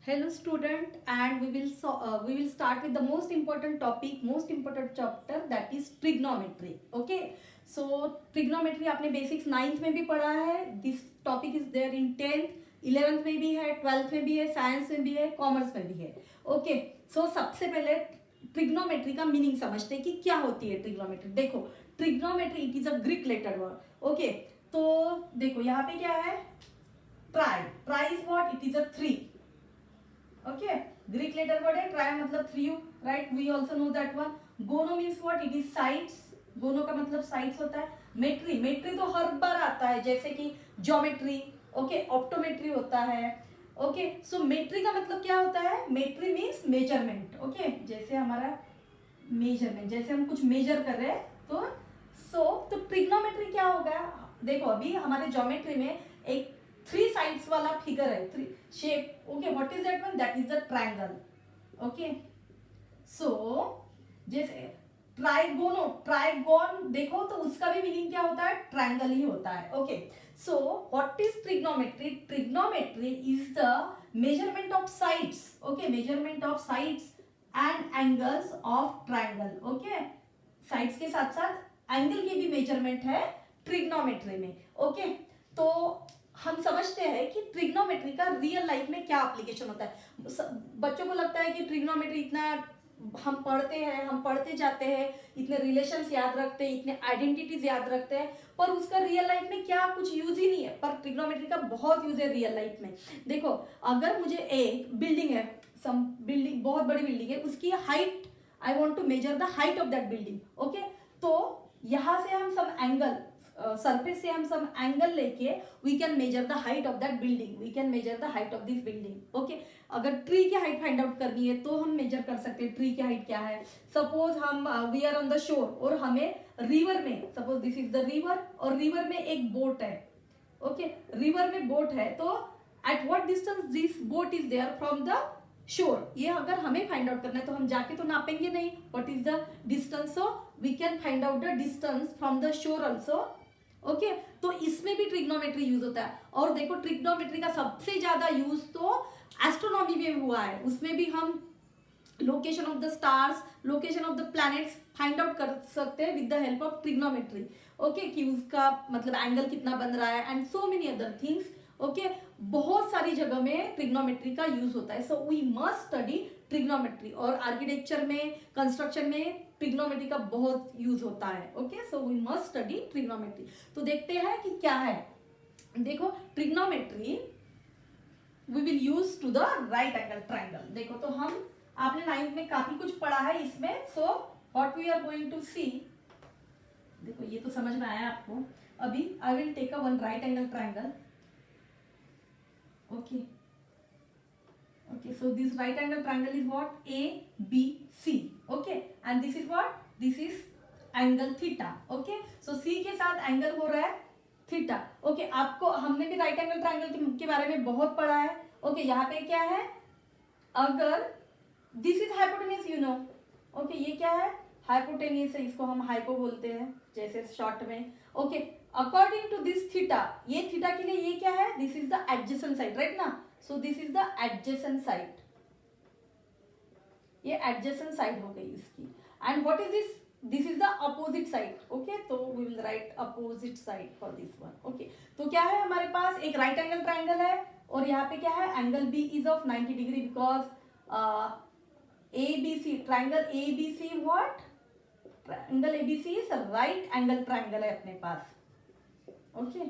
Hello student, and we will start with the most important topic, most important chapter, that is trigonometry. Okay, so trigonometry आपने basics 9th में भी पढ़ा है. This topic is there in 10th, 11th में भी है, 12th में भी है, साइंस में भी है, कॉमर्स में भी है. ओके, सो सबसे पहले ट्रिग्नोमेट्री का मीनिंग समझते हैं कि क्या होती है ट्रिग्नोमेट्री. देखो, trigonometry it is a Greek letter word. Okay, तो देखो यहाँ पे क्या है, tri. Tri is what? It is a 3. Okay, Greek letter word है, ट्राई मतलब 3, right? We also know that one. Gono means what? It is sides. Gono का मतलब साइड्स होता है. मेट्री, मेट्री तो हर बार आता है, जैसे कि ज्योमेट्री. ओके, ऑप्टोमेट्री होता है. ओके, सो मेट्री का मतलब क्या होता है? मेट्री मीन्स मेजरमेंट. ओके, जैसे हमारा मेजरमेंट, जैसे हम कुछ मेजर कर रहे हैं तो ट्रिग्नोमेट्री क्या होगा? देखो, अभी हमारे ज्योमेट्री में एक 3 साइड्स वाला फिगर है, 3 shape. Okay, what is that one? That is the triangle. Okay, so जैसे ट्राइगोनो, ट्राइगोन देखो तो उसका भी मीनिंग क्या होता है? ट्रायंगल ही होता है. Okay, so what is trigonometry? Trigonometry is the measurement of sides. Okay, measurement of sides and angles of triangle. Okay, sides के साथ साथ एंगल की भी मेजरमेंट है ट्रिग्नोमेट्री में. ओके, तो हम समझते हैं कि ट्रिग्नोमेट्री का रियल लाइफ में क्या एप्लीकेशन होता है. बच्चों को लगता है कि ट्रिग्नोमेट्री इतना हम पढ़ते हैं, हम पढ़ते जाते हैं, इतने रिलेशंस याद रखते हैं, इतने आइडेंटिटीज याद रखते हैं, पर उसका रियल लाइफ में क्या कुछ यूज ही नहीं है. पर ट्रिग्नोमेट्री का बहुत यूज है रियल लाइफ में. देखो, अगर मुझे एक बिल्डिंग है, सम बिल्डिंग, बहुत बड़ी बिल्डिंग है, उसकी height, I want to measure the height of that building. Okay, तो यहां से हम सम एंगल, सरफेस से हम सम एंगल लेके we can measure the height of that building, we can measure the height of this building. Okay, अगर tree की height find out करनी है तो हम मेजर कर सकते हैं ट्री की हाइट क्या है. सपोज हम we are on the shore और हमें रिवर में, suppose this is the river और रिवर में एक बोट है. ओके, रिवर में बोट है, तो at what distance this boat is there from the shore, ये अगर हमें फाइंड आउट करना है तो हम जाके तो नापेंगे नहीं. What is the distance? So we can find out the distance from the shore also. Okay, तो इसमें भी ट्रिग्नोमेट्री यूज होता है. और देखो, ट्रिग्नोमेट्री का सबसे ज्यादा यूज तो एस्ट्रोनॉमी में हुआ है. उसमें भी हम location of the stars, location of the planets find out कर सकते हैं with the help of trigonometry. Okay, कि उसका मतलब एंगल कितना बन रहा है and so many other things. Okay, बहुत सारी जगह में ट्रिग्नोमेट्री का यूज होता है. So we must study trigonometry. और आर्किटेक्चर में, कंस्ट्रक्शन में ट्रिग्नोमेट्री का बहुत यूज होता है. Okay, so we must study trigonometry. तो देखते हैं कि क्या है. देखो, trigonometry we will use to the right angle triangle. देखो, तो हम, आपने 9th में काफी कुछ पढ़ा है इसमें. So what we are going to see, देखो ये तो समझ में आया आपको. अभी I will take a one right angle triangle. Okay, okay, so this right angle triangle is what? A B C. Okay, and this is what? This is angle theta. Okay, so C के साथ angle हो रहा है theta. Okay, आपको, हमने भी right angle triangle के बारे में बहुत पढ़ा है. ओके, यहाँ पे क्या है? अगर this is hypotenuse, you know. Okay, ये क्या है? हाइपोटेन्यूज है, इसको हम हाइपो बोलते हैं जैसे शॉर्ट में. Okay, according to this theta, ये थीटा के लिए ये क्या है? This is the adjacent side, right ना? So this is the adjacent side, ये एडजेसेंट साइड हो गई इसकी. And what is this? This is the opposite side. Okay, तो we will write opposite side for this one. Okay, तो क्या है हमारे पास? एक राइट एंगल ट्राइंगल है और यहाँ पे क्या है? Angle B is of 90 degree because ABC, triangle ABC, what? Triangle ABC is right angle triangle है अपने पास. ओके,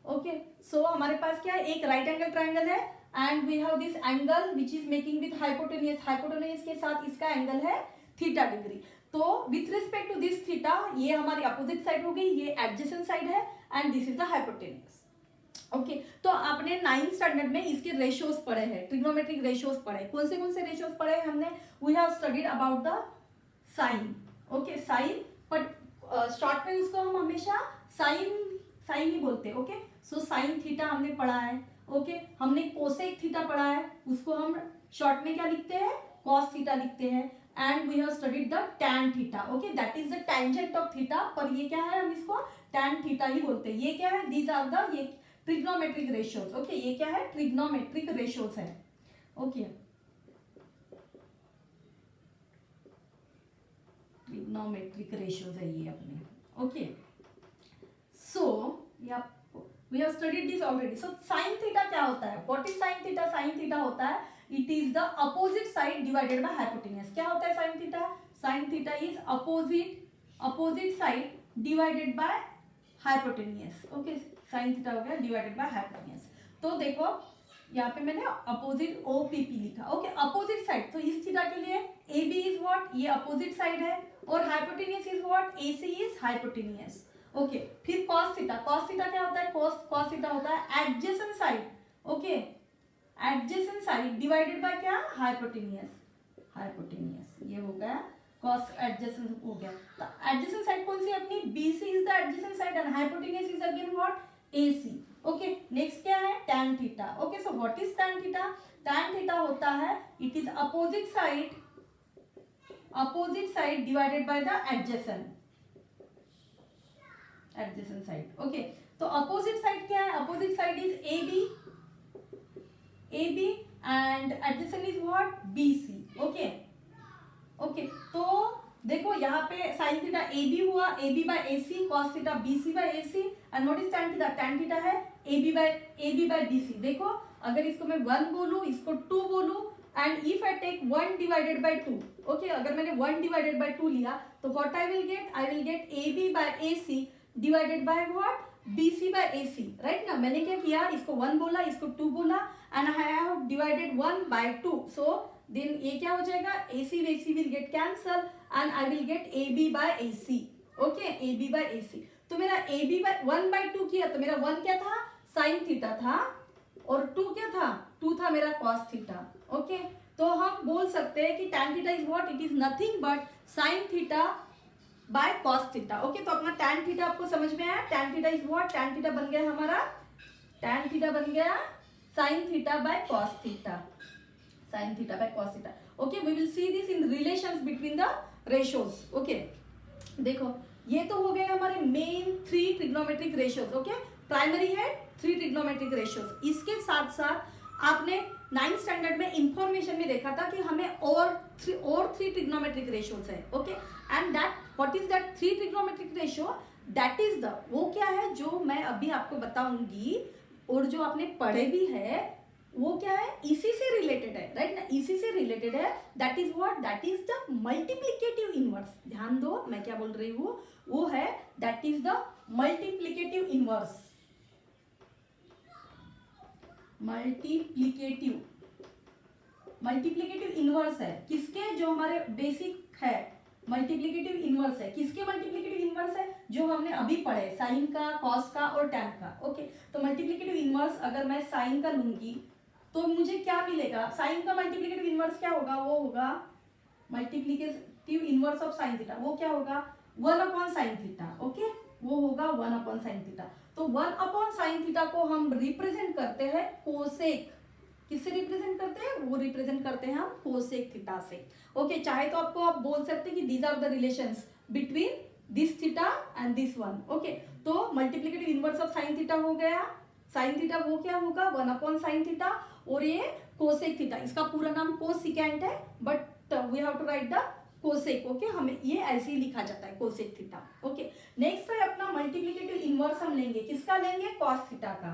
ओके, सो हमारे पास क्या है? एक राइट एंगल ट्राइंगल है and we have this angle which is making with hypotenuse. Hypotenuse के साथ इसका एंगल है थीटा डिग्री. तो with respect to this theta, ये हमारी अपोजिट साइड हो गई, ये एडजेसेंट साइड है and this is the hypotenuse. Okay, तो आपने 9th स्टैंडर्ड में इसके रेशियोज पढ़े हैं, ट्रिग्नोमेट्रिक रेशियोज पढ़े. कौन से रेशियोज पढ़े हैं हमने? We have studied about the sine. Okay, sine, but short में उसको हम हमेशा साइन ही बोलते हैं. ओके, सो साइन थीटा हमने पढ़ा है. ओके, हमने कोसेक थीटा पढ़ा है, उसको हम शॉर्ट में क्या लिखते हैं? कॉस थीटा लिखते हैं. And we have studied the tan theta. Okay, that is the tangent of theta, पर ये क्या है? हम इसको टैन थीटा ही बोलते हैं. ये क्या है? दीज आर द, ये ट्रिग्नोमेट्रिक रेशियोज। ओके, ये क्या है? ट्रिग्नोमेट्रिक रेशियोज है। ओके, ट्रिग्नोमेट्रिक रेशियोज है ये अपने। Okay, so we have studied this already. So sine theta क्या होता है? What is sine theta? Sine theta होता है it is the opposite side divided by hypotenuse. क्या होता है sine theta? Sine theta is opposite side divided by hypotenuse. Okay, sine theta हो गया डिवाइडेड बाय हाइपोटेन्यूज। तो देखो यहाँ पे मैंने अपोजिट ओपीपी लिखा। ओके, अपोजिट साइड, तो इस थीटा के लिए ए बी इज व्हाट? ये अपोजिट साइड है, और hypotenuse is what? A C is hypotenuse. Okay, फिर कॉस थीटा। कॉस थीटा क्या होता है? कॉस थीटा होता है adjacent side. Okay, adjacent side divided by क्या? हाइपोटेन्यूज। ये हो गया कॉस एडजेसेंट हो गया। तो एडजेसेंट साइड कौन सी अपनी? BC is the adjacent side and hypotenuse is again what? AC। Okay, next क्या है? tan theta. Okay, so what is tan theta? tan theta होता है it is opposite side divided by the adjacent side. Okay, तो opposite side क्या है? Opposite side is AB and adjacent is what? BC। Okay, okay, तो देखो यहाँ पे sine theta AB हुआ, AB by AC, cos theta BC by AC, and what is tan theta? tan theta है AB by BC। देखो अगर इसको मैं 1 बोलूं, इसको 2 बोलूं, and if I take 1 divided by 2, okay, अगर मैंने 1 डिवाइडेड बाय 2 लिया तो what I will get AB by AC divided by what? BC by AC, right ना? मैंने क्या किया? इसको 1 बोला, इसको 2 बोला, and I have divided 1 by 2, so then ये क्या हो जाएगा? AC will get cancel and I will get AB by AC। Okay, AB by AC। तो मेरा AB बाय 1 बाय 2 किया तो मेरा 1 क्या था? साइन थीटा था, और 2 क्या था? 2 था मेरा कॉस थीटा। ओके, तो हम बोल सकते हैं कि tan theta is what? It is nothing but sine theta by cos theta. Okay, तो अपना tan थीटा आपको समझ में आया? tan theta is what? tan theta बन गया हमारा, tan थीटा बन गया sine theta by cos theta. Sine theta by cos theta. Okay, we will see this in relations between the ratios. Okay, देखो ये तो हो गए हमारे main 3 trigonometric ratios. Okay, primary है 3 ट्रिग्नोमेट्रिक रेशियोज। इसके साथ साथ आपने 9th स्टैंडर्ड में इंफॉर्मेशन में देखा था कि हमें और 3 ट्रिग्नोमेट्रिक रेशियोज है। Okay, and that what is that 3 trigonometric ratio? That is the, वो क्या है जो मैं अभी आपको बताऊंगी, और जो आपने पढ़े भी है वो क्या है? इसी से रिलेटेड है, राइट ना? इसी से रिलेटेड है। That is what? That is the multiplicative inverse. ध्यान दो मैं क्या बोल रही हूँ, वो है that is the multiplicative inverse. Multiplicative inverse है किसके? जो हमारे बेसिक है मल्टीप्लिकेटिव इनवर्स है। किसके मल्टीप्लिकेटिव इनवर्स है? जो हमने अभी पढ़े, साइन का, कॉस का और टैन का। ओके, तो मल्टीप्लिकेटिव इनवर्स अगर मैं साइन का लूंगी तो मुझे क्या मिलेगा? साइन का मल्टीप्लिकेटिव इनवर्स क्या होगा? वो होगा multiplicative inverse of sine theta. वो क्या होगा? 1 अपॉन साइन थीटा। ओके, वो होगा 1 अपॉन साइन थीटा। तो 1 अपॉन साइन थीटा को हम रिप्रेजेंट करते हैं कोसेक। किससे रिप्रेजेंट करते हैं? वो रिप्रेजेंट करते हैं हम कोसेक थीटा से। ओके, चाहे तो आपको आप बोल सकते हैं कि these are the relations between this theta and this one. Okay, तो multiplicative inverse of sine theta हो गया। साइन थीटा वो क्या होगा? 1 अपॉन साइन थीटा, और ये कोसेक थीटा, इसका पूरा नाम कोसिकेंट है, but we have to write the cosec. Okay, हमें ये ऐसे ही लिखा जाता है कोसेक थीटा। ओके, नेक्स्ट है अपना मल्टीप्लिकेटिव इनवर्स हम लेंगे। किसका लेंगे? कॉस थीटा का।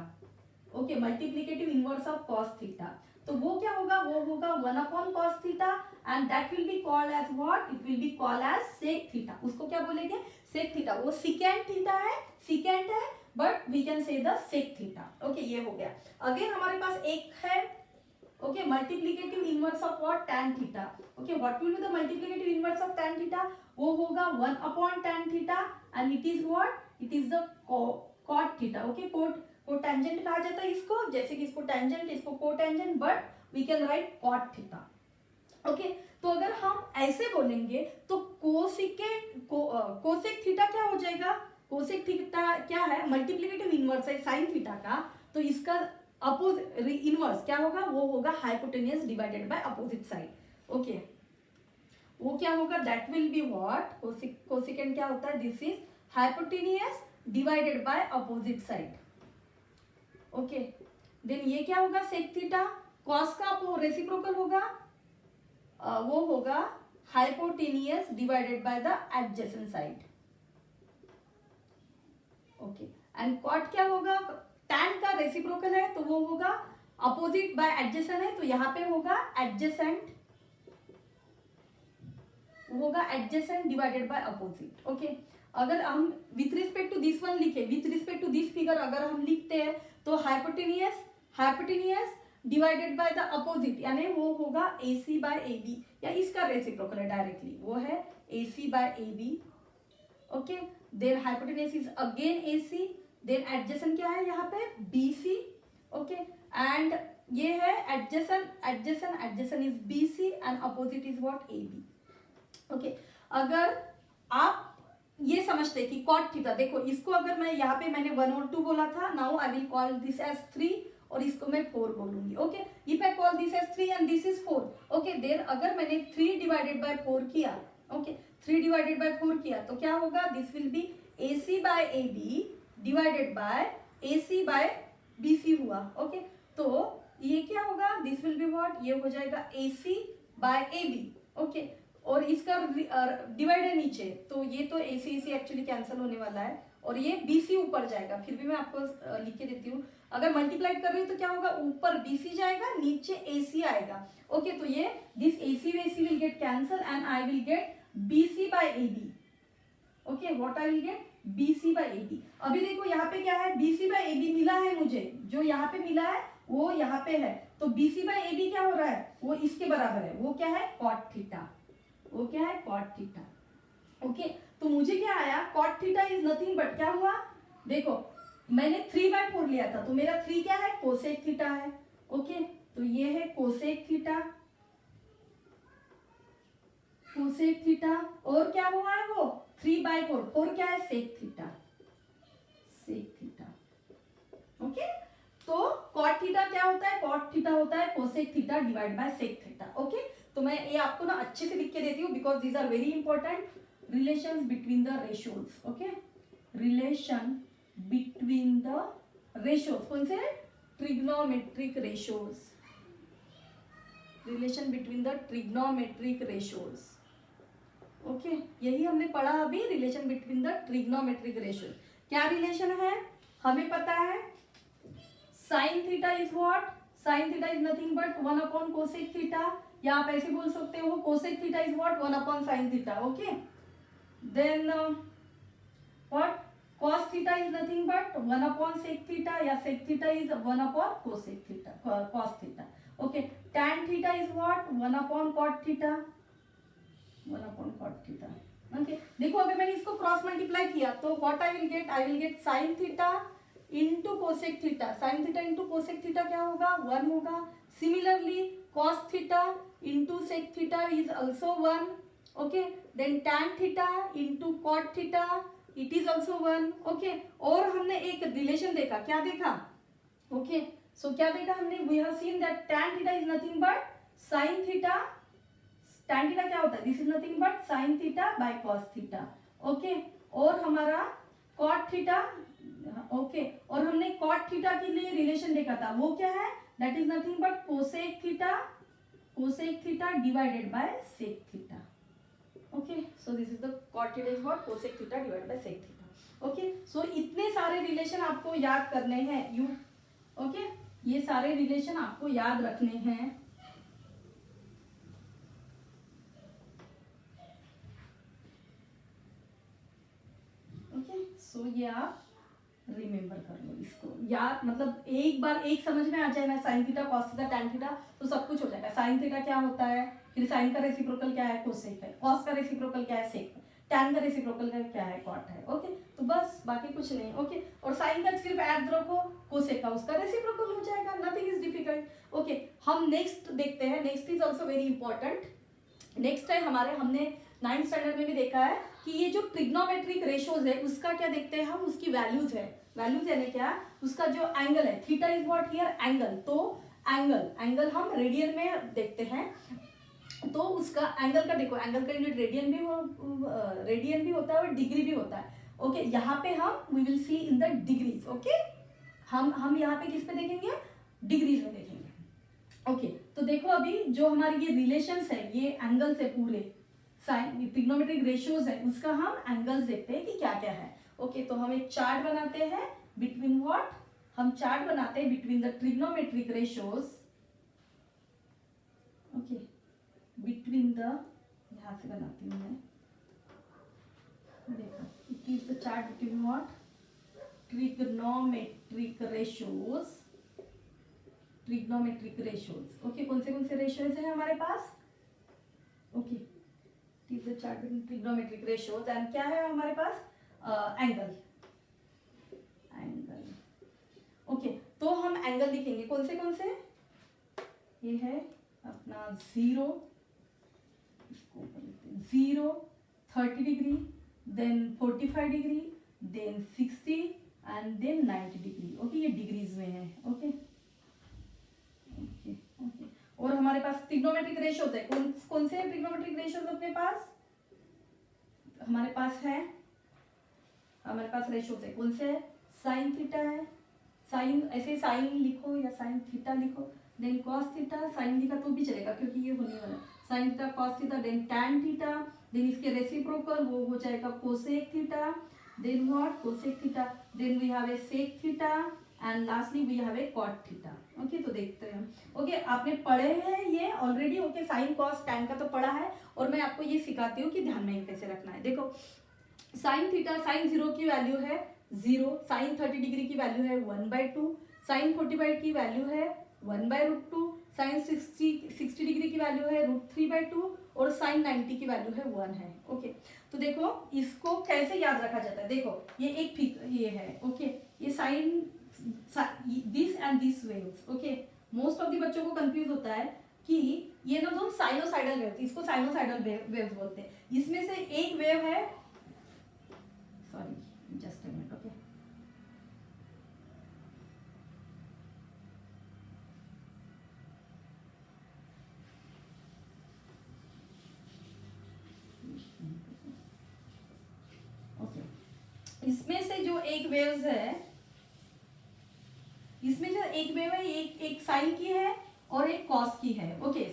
Okay, multiplicative inverse of cos theta, तो वो क्या होगा? वो होगा 1 upon cos theta, and that will be called as what? It will be called as sec theta. उसको क्या बोलेंगे? Sec theta. वो सिकेंट थीटा है, सिकेंट है, but we can say the sec theta. Okay, ये हो गया। अगेन हमारे पास एक है, okay, multiplicative inverse of what? Tan theta. Okay, what will be the multiplicative inverse of tan theta? वो होगा 1 upon tan theta, and it is what? It is the cot theta. Okay, cotangent कहा जाता है इसको, जैसे कि इसको tangent, इसको cotangent, but we can write cot theta. Okay, तो अगर हम ऐसे बोलेंगे तो कोसेक थीटा क्या हो जाएगा? कोसेक थीटा क्या है? मल्टीप्लिकेटिव इनवर्स है साइन थीटा का, तो इसका इनवर्स क्या होगा? वो होगा hypotenuse divided by opposite side. Okay, वो क्या होगा? That will be what? Cosecant क्या होता है? This is hypotenuse divided by opposite side. Okay then ये क्या होगा सेक थीटा, कॉस का रेसिप्रोकल होगा वो होगा hypotenuse divided by the adjacent side. Okay and cot क्या होगा, टैन का रेसिप्रोकल है तो वो होगा अपोजिट बाय एडजेसेंट है, तो यहाँ पे होगा एडजेसेंट, होगा adjacent divided by opposite. Okay अगर हम with respect to this one लिखे, with respect to this figure अगर हम लिखते हैं तो hypotenuse divided by the opposite, यानी वो होगा AC बाय AB, या इसका रेसिप्रोकल है डायरेक्टली, वो है AC by AB। Okay then hypotenuse is again AC, then adjacent क्या है यहाँ पे BC। ओके एंड ये है adjacent is BC and opposite is what AB। Okay अगर आप ये समझते कि कॉट थीटा, देखो इसको अगर मैं यहाँ पे मैंने 1 और 2 बोला था, now I will call this as 3 और इसको मैं 4 बोलूंगी। Okay if I call this as 3 and this is 4, okay there अगर मैंने 3 डिवाइडेड बाय 4 किया, ओके 3 डिवाइडेड बाय 4 किया तो क्या होगा, this will be AC by AB divided by AC by BC हुआ। ओके तो ये क्या होगा, दिस विल बी व्हाट, ये हो जाएगा AC बाय AB। ओके और इसका डिवाइड है नीचे, तो ये तो AC एक्चुअली कैंसिल होने वाला है और ये BC ऊपर जाएगा, फिर भी मैं आपको लिख के देती हूँ। अगर मल्टीप्लाई कर रही हूँ तो क्या होगा, ऊपर BC जाएगा नीचे AC आएगा। ओके तो ये this AC will get cancel and I will get BC by AB। Okay what I will get BC by AB। अभी देखो यहाँ पे क्या है, BC बाय AB मिला है मुझे, जो यहाँ पे मिला है वो यहाँ पे है, तो BC बाय AB क्या हो रहा है, वो इसके बराबर है, वो क्या है कॉट थीटा, वो क्या है कॉट थीटा। ओके तो मुझे क्या आया, cot theta is nothing but क्या हुआ, देखो मैंने 3/4 लिया था तो मेरा 3 क्या है कोसेक थीटा है। ओके तो ये है कोसेक थीटा, कोसेक थीटा और क्या हुआ है वो 3/4, 4 क्या है sec theta, sec theta. Okay तो कॉट थीटा क्या होता है, कॉट थीटा होता है cosec theta divide by sec theta. Okay तो मैं ये आपको ना अच्छे से लिख के देती हूँ because these are very important relations between the ratios. Okay relation between the ratios, कौन से trigonometric ratios, relation between the trigonometric ratios. Okay यही हमने पढ़ा अभी, relation between the trigonometric ratios. क्या रिलेशन है हमें पता है, sine theta is what, sine theta is nothing but 1 upon cosec theta, या आप ऐसे बोल सकते हो cosec theta is what 1 upon sine theta. Okay then what cos theta is nothing but 1 upon sec theta, या sec theta is 1 upon cosec theta, cos theta. Okay tan theta is what 1 upon cot theta, 1 upon cot theta. Okay देखो अगर मैंने इसको cross multiply किया तो what I will get sine theta into cosec theta, sine theta into cosec theta क्या होगा 1 होगा। Similarly cos theta into sec theta is also 1। Okay then tan theta into cot theta it is also 1। Okay और हमने एक relation देखा, क्या देखा, okay so क्या देखा हमने, we have seen that tan theta is nothing but sin theta, tan theta क्या होता है, this is nothing but sin theta by cos theta. Okay और हमारा cot थीटा, ओके और हमने cot थीटा के लिए रिलेशन देखा था, वो क्या है, that is nothing but cosec theta divided by sec theta. Okay so this is the cot theta is what cosec theta divided by sec theta. Okay so इतने सारे रिलेशन आपको याद करने हैं, यू ओके ये सारे रिलेशन आपको याद रखने हैं। ओके सो ये आप रिमेम्बर कर लो इसको, याद मतलब एक बार एक समझ में आ जाए ना, sign theta cos theta tan theta तो सब कुछ हो जाएगा। साइन थीटा क्या होता है, फिर साइन का रेसिप्रोकल क्या है कोसेक है, कॉस का रेसिप्रोकल क्या है सेक, टैन का रेसिप्रोकल क्या है कॉट है। ओके तो बस बाकी कुछ नहीं। ओके और साइन का सिर्फ ऐड रखो, कोसेक का उसका रेसिप्रोकल हो जाएगा, नथिंग इज डिफिकल्ट। ओके हम नेक्स्ट देखते हैं, next is also very important. Next है हमारे, हमने 9th स्टैंडर्ड में भी देखा है कि ये जो ट्रिग्नोमेट्रिक रेशियोज है उसका क्या देखते हैं हम, उसकी वैल्यूज है, वैल्यूज यानी क्या, उसका जो एंगल है, theta is what here angle, तो एंगल हम रेडियन में देखते हैं, तो उसका एंगल का देखो, एंगल का यूनिट रेडियन भी होता है और डिग्री भी होता है। ओके यहाँ पे हम we will see in the degrees. Okay हम यहाँ पे किस पे देखेंगे, डिग्रीज में देखेंगे। ओके तो देखो अभी जो हमारी ये रिलेशंस है, ये एंगल्स है पूरे, साइन ट्रिग्नोमेट्रिक रेशियोज है, उसका हम एंगल्स देखते हैं कि क्या क्या है। ओके तो हम एक चार्ट बनाते हैं बिटवीन व्हाट, हम चार्ट बनाते हैं between the trigonometric ratios, okay between the, यहां से बनाती हूँ मैं, देखो it is the chart between what, trigonometric ratios, trigonometric ratios. Okay कौन से रेशियोज है हमारे पास, okay it is the chart between trigonometric ratios and क्या है हमारे पास, एंगल, एंगल। ओके तो हम एंगल लिखेंगे कौन से, ये है अपना 0, इसको 0, 30 degree, then 45 degree, then 60 and then 90 degree. Okay ये डिग्रीज में है। ओके ओके ओके और हमारे पास ट्रिग्नोमेट्रिक रेशियोज है, कौन से ट्रिग्नोमेट्रिक रेशियोज अपने पास, हमारे पास रेशियोज है, कौन से है, साइन थीटा है, साइन ऐसे साइन लिखो या साइन थीटा लिखो, देन कॉस थीटा, साइन लिखा तो भी चलेगा क्योंकि ये होने वाला है, sine theta cos theta, then tan theta, then इसके रेसिप्रोकल वो हो जाएगा cosec theta, then what cosec theta, then we have a sec theta and lastly we have a cot theta. Okay तो देखते हैं हम। ओके आपने पढ़े हैं ये already, okay sine cos tan का तो पढ़ा है और मैं आपको ये सिखाती हूँ कि ध्यान में कैसे रखना है। देखो साइन थीटा, साइन 0 की वैल्यू है 0, साइन 30 डिग्री की वैल्यू है 1/2, साइन 45 की वैल्यू है 1/√2, साइन 60 डिग्री की वैल्यू है √3/2 और साइन 90 की वैल्यू है 1 है। ओके तो देखो इसको कैसे याद रखा जाता है, देखो ये एक ये है, ओके ये sine this and this waves. Okay most of the बच्चों को कंफ्यूज होता है कि ये ना दोनों साइनोसाइडल वेव्स, इसको साइनोसाइडल वेव्स बोलते हैं, इसमें से एक वेव है, sorry just a minute, okay इसमें से जो एक वेव्स है, इसमें जो एक वेव है एक साइन की है और एक कॉस की है। ओके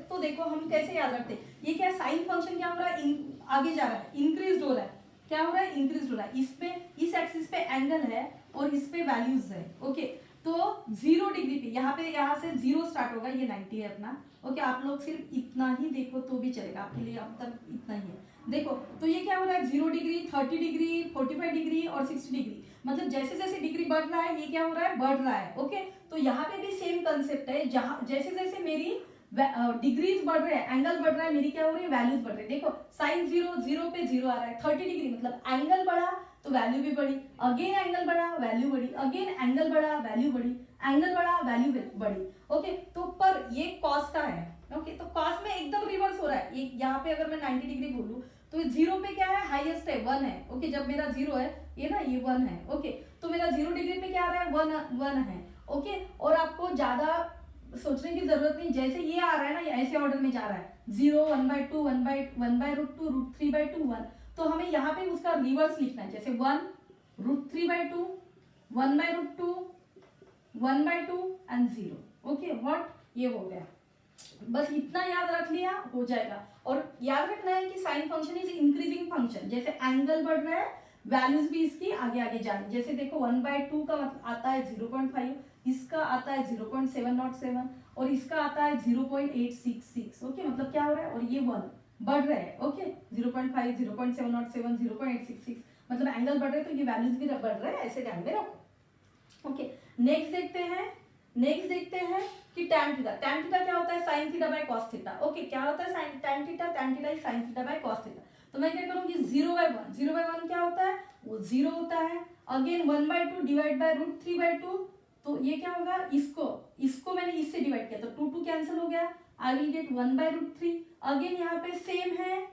तो देखो हम कैसे याद रखते हैं, ये क्या साइन फंक्शन क्या हो रहा है, आगे जा रहा है, इंक्रीज हो रहा है, क्या हो रहा है, इंक्रीज हो रहा है, इसमें इस एक्सिस पे एंगल है और इस पे वैल्यूज है। ओके तो 0 डिग्री पे यहाँ से 0 स्टार्ट होगा, ये 90 है अपना। ओके आप लोग सिर्फ इतना ही देखो तो भी चलेगा, आपके लिए अब तक इतना ही है। देखो तो ये क्या हो रहा है, 0 डिग्री, 30 डिग्री, 45 डिग्री और 60 डिग्री, मतलब जैसे जैसे डिग्री बढ़ रहा है ये क्या हो रहा है, बढ़ रहा है। ओके तो यहाँ पे भी सेम कंसेप्ट है, जहां जैसे जैसे मेरी डिग्रीज बढ़ रहे हैं, एंगल बढ़ रहा है, मेरी क्या हो रही है, वैल्यूज बढ़ रही है। देखो साइन 0 पे 0 आ रहा है, 30 डिग्री मतलब एंगल बढ़ा तो वैल्यू भी बढ़ी, अगेन एंगल बढ़ा वैल्यू बढ़ी, अगेन एंगल बढ़ा वैल्यू बढ़ी, एंगल बढ़ा वैल्यू बढ़ी। ओके तो पर ये कॉस का है। ओके तो कॉस में एकदम रिवर्स हो रहा है, ये यहाँ पे अगर मैं 90 डिग्री बोलूँ तो 0 पे क्या है, हाईएस्ट है 1 है। ओके जब मेरा 0 है ये ना, ये 1 है। ओके तो मेरा 0 डिग्री पे क्या आ रहा है, 1 है। ओके और आपको ज्यादा सोचने की जरूरत नहीं, जैसे ये आ रहा है ना, ये ऐसे ऑर्डर में जा रहा है, 0, 1/2, 1/√2, √3/2, 1, तो हमें यहाँ पे उसका रिवर्स लिखना है, जैसे 1, √3/2, 1/√2, 1/2 एंड 0। ओके व्हाट, ये हो गया, बस इतना याद रख लिया हो जाएगा। और याद रखना है कि sine function is increasing function, जैसे एंगल बढ़ रहा है वैल्यूज भी इसकी आगे आगे जा रही है। जैसे देखो 1/2 का मतलब आता है 0.5, इसका आता है 0.707 और इसका आता है 0.866। ओके मतलब क्या हो रहा है, और ये 1 बढ़ रहा है। ओके 0.5, 0.707, 0.866 मतलब एंगल बढ़ रहा है तो ये वैल्यूज भी बढ़ रहा है, ऐसे ध्यान में रखो। ओके नेक्स्ट देखते हैं कि tan थीटा, tan थीटा क्या होता है, sin theta by cos theta. Okay क्या होता है tan theta is sin theta by cos theta. तो मैं क्या करूंगी, 0/1 क्या होता है, वो 0 होता है। अगेन 1/2 डिवाइड बाय √3/2, तो ये क्या होगा, इसको मैंने इससे डिवाइड किया तो 2 कैंसिल हो गया, आई विल गेट 1/√3। अगेन यहाँ पे सेम है,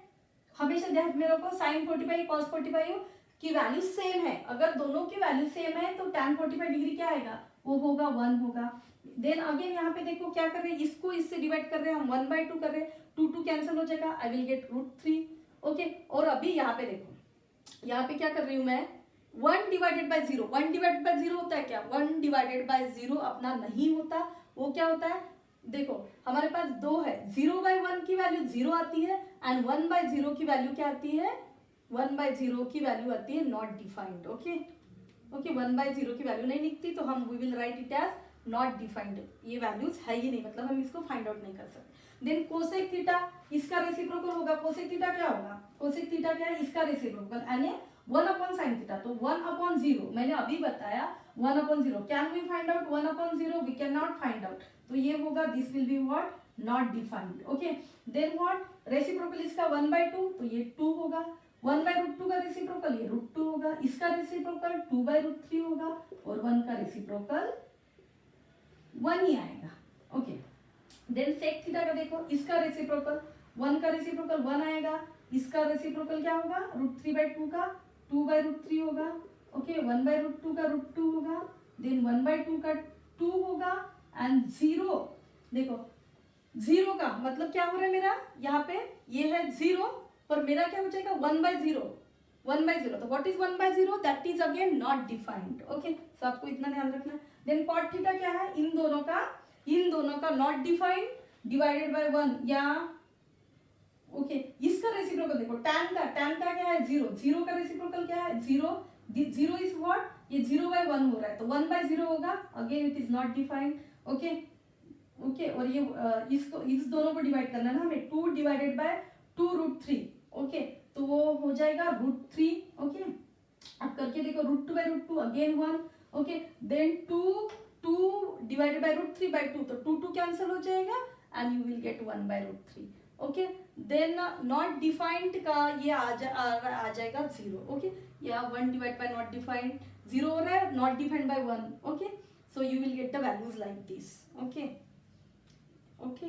हमेशा ध्यान में रखो sin 45 cos 45 की वैल्यू सेम है, अगर दोनों की वैल्यू सेम है तो tan 45 डिग्री क्या आएगा, वो होगा 1 होगा। देन अगेन यहाँ पे देखो क्या कर रहे हैं, इसको इससे डिवाइड कर रहे हैं हम, 1/2 कर रहे हैं, 2 कैंसिल हो जाएगा, आई विल गेट √3। ओके और अभी यहाँ पे देखो, यहाँ पे क्या कर रही हूँ मैं, 1 डिवाइडेड बाय 0, 1 डिवाइडेड बाय 0 होता है क्या? 1 डिवाइडेड बाय 0 अपना नहीं होता, वो क्या होता है? देखो हमारे पास 2 है, 0/1 की वैल्यू 0 आती है एंड 1/0 की वैल्यू क्या आती है? 1/0 की वैल्यू आती है नॉट डिफाइंड। ओके ओके, 1/0 की वैल्यू नहीं निकलती तो हम we will write it as not defined, ये वैल्यूज है ही नहीं, मतलब हम इसको फाइंड आउट नहीं कर सकते। देन कोसेक थीटा, इसका रेसिप्रोकल होगा। कोसेक थीटा क्या होगा? कोसेक थीटा क्या है? इसका रेसिप्रोकल यानी 1/sin थीटा, तो 1/0 मैंने अभी बताया 1/0। Can we find out 1/0? We can not find out, तो ये होगा this will be what? Not defined. Okay, then what? Reciprocal इसका 1/2, तो ये 2 होगा। 1/√2 का रेसिप्रोकल ये √2 होगा, इसका रेसिप्रोकल 2/√3 होगा और 1 का रेसिप्रोकल 1 ही आएगा। ओके, देन सेक थीटा का देखो, इसका रेसिप्रोकल 1 का रेसिप्रोकल 1 आएगा, इसका रेसिप्रोकल क्या होगा? √3/2 का 2/√3 होगा। ओके, 1/√2 का √2 होगा, देन 1/2 का 2 होगा एंड 0, देखो 0 का मतलब क्या हो रहा है मेरा? यहाँ पे ये है 0 पर मेरा क्या हो जाएगा? 1/0, 1/0, तो what is 1/0? That is again not defined. Okay, so आपको इतना ध्यान रखना है। देन कॉट थीटा क्या है? इन दोनों का नॉट डिफाइंड डिवाइडेड बाय 1, या ओके इसका रेसिप्रोकल देखो, टैन का क्या है? 0, 0 का रेसिप्रोकल क्या है? 0, 0 इज व्हाट? ये 0/1 हो रहा है तो 1/0 होगा, again it is not defined. Okay okay, और ये इसको इस दोनों को डिवाइड करना है ना हमें, 2 डिवाइडेड बाय 2√3। ओके, तो वो हो जाएगा √3। ओके, अब करके देखो, √2/√2 again 1। Okay, then 2 divided by √3/2, तो 2 कैंसिल हो जाएगा and you will get 1/√3। Okay, then not defined का ये आ जाएगा 0। ओके, या 1 डिवाइड बाय नॉट डिफाइंड 0 हो रहा है, not defined by 1। Okay, so you will get the values like this. Okay okay,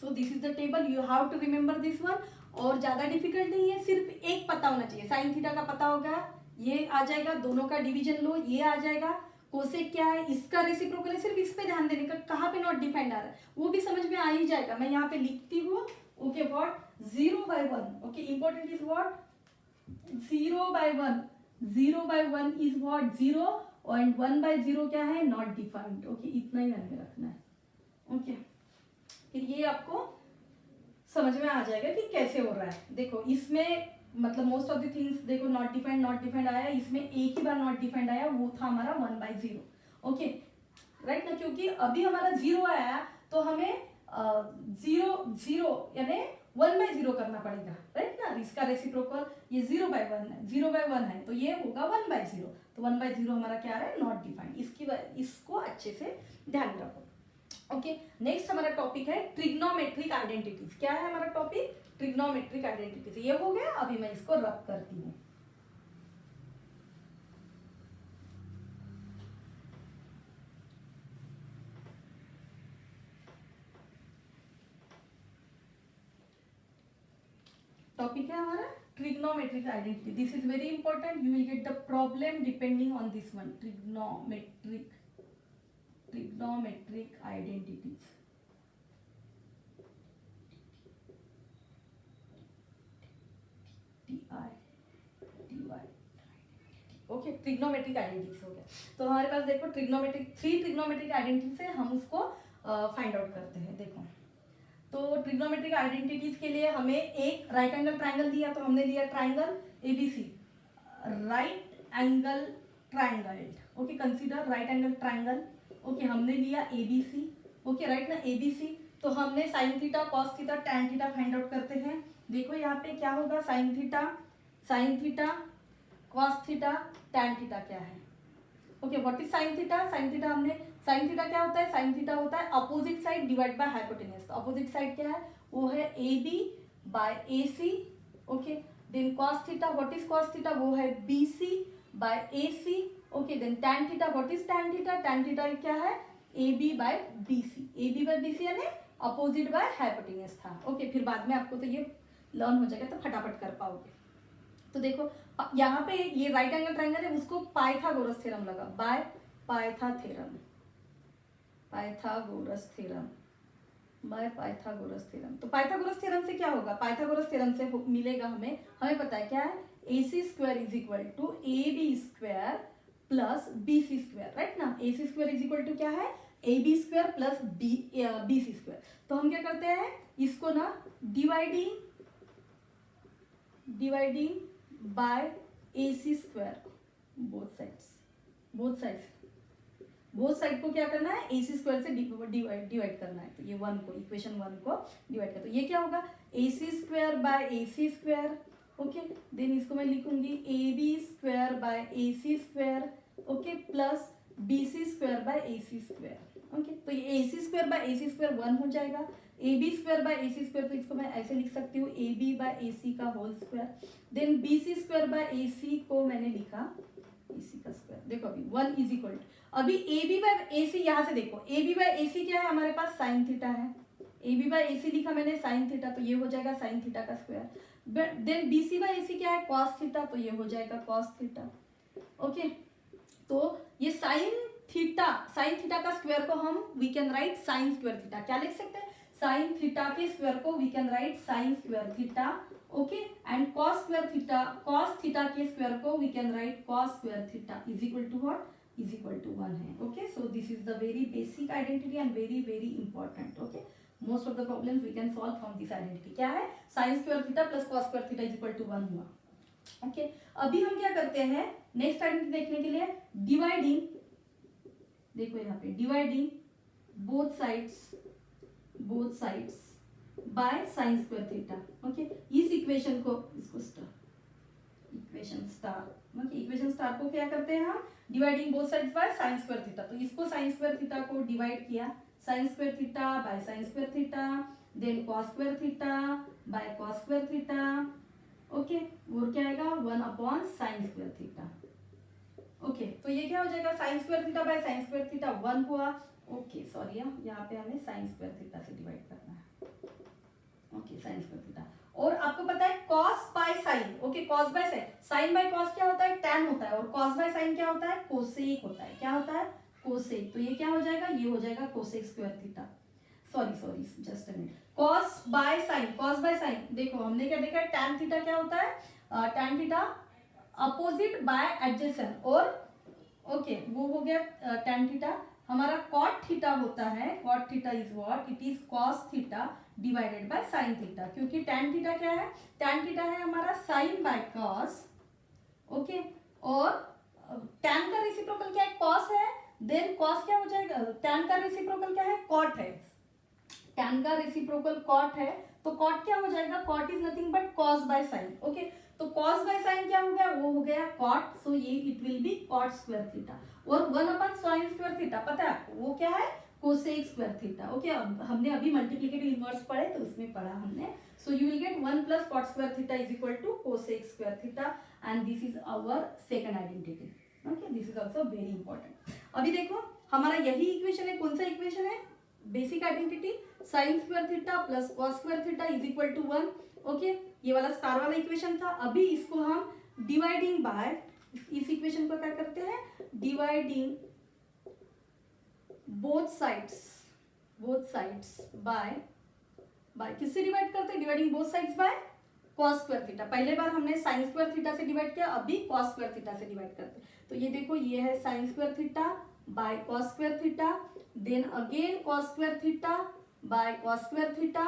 so this is the table, you have to remember this one. और ज्यादा difficult नहीं है, सिर्फ एक पता होना चाहिए, साइन थीटा का पता होगा, ये आ जाएगा, दोनों का डिवीजन लो, ये आ जाएगा। कोसेक क्या है? इसका रेसिप्रोकल है, सिर्फ इस पे ध्यान देने का, कहाँ पे नॉट डिफाइंड आ रहा है वो भी समझ में आ ही जाएगा। मैं यहाँ पे लिखती हूँ। Okay, what? 0/1। Okay, important is what? 0/1, 0/1 is what? 0 and 1/0 क्या है? Not defined. ओके, इतना ही ध्यान में रखना है। ओके, फिर ये आपको समझ में आ जाएगा कि कैसे हो रहा है। देखो इसमें मतलब मोस्ट ऑफ द थिंग्स देखो, नॉट डिफाइंड आया, इसमें एक ही बार नॉट डिफाइंड आया, वो था हमारा 1/0। ओके, राइट ना, क्योंकि अभी हमारा 0 आया तो हमें 0 यानी 1/0 करना पड़ेगा, राइट ना। इसका रेसिप्रोकल ये 0/1 है तो ये होगा 1/0, तो 1/0 हमारा क्या आ रहा है? Not defined. इसको अच्छे से ध्यान रखो। ओके, नेक्स्ट हमारा टॉपिक है ट्रिग्नोमेट्रिक आइडेंटिटीज। क्या है हमारा टॉपिक? Trigonometric identities. ये हो गया, अभी मैं इसको रब करती हूँ। टॉपिक है हमारा trigonometric identity. This is very important, you will get the problem depending on this one, trigonometric identities. Okay, trigonometric identities हो गया। तो हमारे पास देखो थ्री ट्रिग्नोमेट्रिक आइडेंटिटीज है, हम उसको फाइंड आउट करते हैं। देखो, तो ट्रिग्नोमेट्रिक आइडेंटिटीज के लिए हमें एक राइट एंगल ट्राइंगल दिया, तो हमने लिया triangle ABC, right angle triangle. Okay, consider right angle triangle. Okay, हमने लिया एबीसी। ओके, राइट ना, एबीसी। तो हमने sign theta, cos theta, tan theta find out करते हैं। देखो यहाँ पे क्या होगा? Sign theta cos theta, tan theta क्या है? Okay, what is sine theta? Sine theta क्या होता है? साइन थीटा होता है opposite side divide by hypotenuse. तो अपोजिट साइड क्या है? वो है A B by A C. Okay, then cos theta, what is cos theta? वो है B C by A C. Okay, then tan theta, what is tan theta? Tan theta क्या है? A B by B C. A B by B C यानी opposite by hypotenuse था। Okay, फिर बाद में आपको तो ये लर्न हो जाएगा तो फटाफट कर पाओगे। तो देखो यहाँ पे ये राइट एंगल ट्राइंगल है, उसको पाइथागोरस थ्योरम लगा, बाय पाइथागोरस थ्योरम। तो पाइथागोरस थ्योरम से क्या होगा? पाइथागोरस थ्योरम से मिलेगा हमें पता है क्या है? AC square is equal to AB square plus BC square, right ना. AC square is equal to क्या है, AB square plus BC square. तो हम क्या करते हैं, इसको ना dividing by AC square both side को क्या करना है, AC स्क्वायर से डिवाइड करना है. तो ये इक्वेशन 1 को डिवाइड करते, ये क्या होगा, AC square by AC square. Okay, then इसको मैं लिखूंगी AB square by AC square, okay, plus BC square by AC square. Okay, तो ये AC square by AC square 1 हो जाएगा. AB square by AC square, तो इसको मैं ऐसे लिख सकती हूँ AB बाय AC का whole square. Then BC square by AC को मैंने लिखा AC का स्क्वायर. देखो अभी 1 इज इक्वल टू, अभी AB बाय AC, यहाँ से देखो AB बाय AC क्या है, हमारे पास साइन थीटा है. AB बाय AC लिखा मैंने साइन थीटा, तो ये हो जाएगा साइन थीटा का square. Then BC by AC क्या है, कॉस थीटा, तो ये हो जाएगा कॉस थीटा. ओके, तो ये साइन थीटा का स्क्वायर को हम we can write sine square theta. क्या लिख सकते हैं, साइन थीटा के स्क्वायर को we can write sine square theta. Okay, and cos theta के स्क्वायर को we can write cos square theta is equal to what, is equal to 1 है. Okay, so this is the very basic identity and very very important. Okay, most of the problems we can solve from this identity. क्या है, sine square theta plus cos square theta is equal to 1 हुआ. Okay, अभी हम क्या करते हैं, next identity देखने के लिए डिवाइडिंग, देखो यहाँ पे dividing both sides by sine square theta. Okay, इस इक्वेशन स्टार को क्या करते हैं हम, dividing both sides by sine square theta. तो इसको साइन स्क्वायर थीटा को डिवाइड किया, sine square theta by sine square theta, then cos square theta by cos square theta. Okay, और क्या आएगा, 1 upon sine square theta. Okay, तो ये क्या हो जाएगा, sine square theta by sine square theta 1 हुआ. ओके, सॉरी, यहाँ पे हमें साइन स्क्वायर थीटा से डिवाइड करना है. Okay, sine square theta. और आपको पता है cos by sine. Okay, cos by sine, sine by cos क्या होता है, टैन होता है, और कॉस बाय साइन क्या होता है, कोसेक होता है. क्या होता है, कोसेक. तो ये क्या हो जाएगा, ये हो जाएगा cosec square theta. Sorry, just a minute. Cos by sign, देखो हमने क्या देखा है, टैन थीटा क्या होता है, tan theta opposite by adjacent, और ओके वो हो गया टैन थीटा. हमारा कॉट थीटा होता है, cot theta is what, it is cos theta divided by sine theta. क्योंकि टैन थीटा क्या है, टैन थीटा है हमारा साइन बाय कॉस. ओके, और टैन का रेसिप्रोकल क्या है, कॉस है. देन कॉस क्या हो जाएगा, टैन का रेसिप्रोकल क्या है, कॉट है. टैन का रेसिप्रोकल कॉट है, तो कॉट क्या हो जाएगा, cot is nothing but cos by sine. Okay, तो कॉस बाय साइन क्या हो गया, वो हो गया कॉट. सो ये it will be cot square theta. और 1 अपॉन साइन स्क्वायर थीटा पता है आपको, वो क्या है, कोसेक स्क्वायर थीटा. ओके, हमने अभी मल्टीप्लिकेटिव इनवर्स पढ़े, तो उसमें पढ़ा हमने. So you will get 1 plus cot square theta is equal to cosec square theta, and this is our second identity. Okay, this is also very important. अभी देखो हमारा यही इक्वेशन है, कौन सा इक्वेशन है, basic identity, sine square theta plus cos square theta is equal to 1. Okay, ये वाला स्टार वाला इक्वेशन था. अभी इसको हम डिवाइडिंग बाय, इस इक्वेशन को क्या करते हैं, डिवाइडिंग बोथ साइड्स बाय किससे डिवाइड करते हैं, dividing both sides by cos square theta. पहले बार हमने साइन स्क्वायर थीटा से डिवाइड किया, अभी कॉस स्क्वायर थीटा से डिवाइड करते हैं. तो ये देखो, ये है sine square theta by cos square theta, then again cos square theta by cos square theta,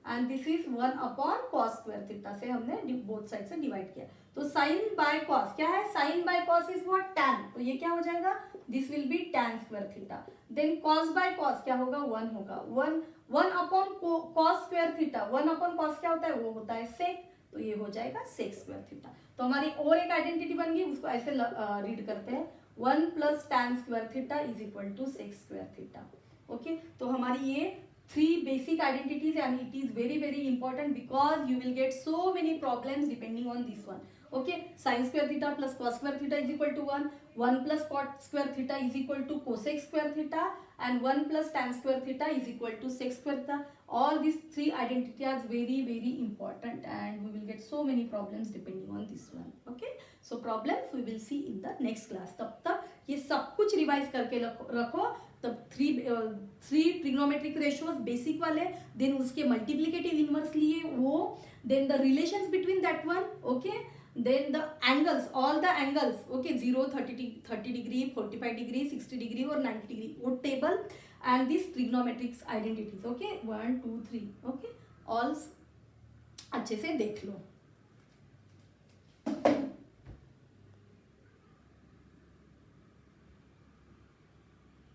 and this is 1 upon cos square theta से हमने बोथ साइड से डिवाइड किया. तो साइन बाय कॉस क्या है, sine by cos is what, tan. तो ये क्या हो जाएगा, this will be tan square theta. Then cos by cos क्या होगा, 1 होगा. 1 upon cos square theta, 1 upon cos क्या होता है, वो होता है सेक. तो ये हो जाएगा सेक स्क्वायर थीटा. तो हमारी और एक आइडेंटिटी बन गई, उसको ऐसे रीड करते हैं, 1 plus tan square theta is equal to sec square theta. Okay, तो हमारी ये 3 basic identities, and it is very very important because you will get so many problems depending on this one. Okay, sin square theta plus cos square theta is equal to 1, 1 plus cot square theta is equal to cosec square theta, and 1 plus tan square theta is equal to sec square theta. All these 3 identities are very very important, and we will get so many problems depending on this one. Okay, so problems we will see in the next class. तब तक ये सब कुछ revise करके रखो. तब 3 trigonometric ratios basic वाले, then उसके मल्टीप्लिकेटिव इनवर्स लिए वो, then the relations between that one. Okay, then the angles, all the angles, okay, 0, 30 degree, 45 degree, 60 degree और 90 degree, वो table and these trigonometric identities, okay, 1 2 3, okay, all अच्छे से देख लो.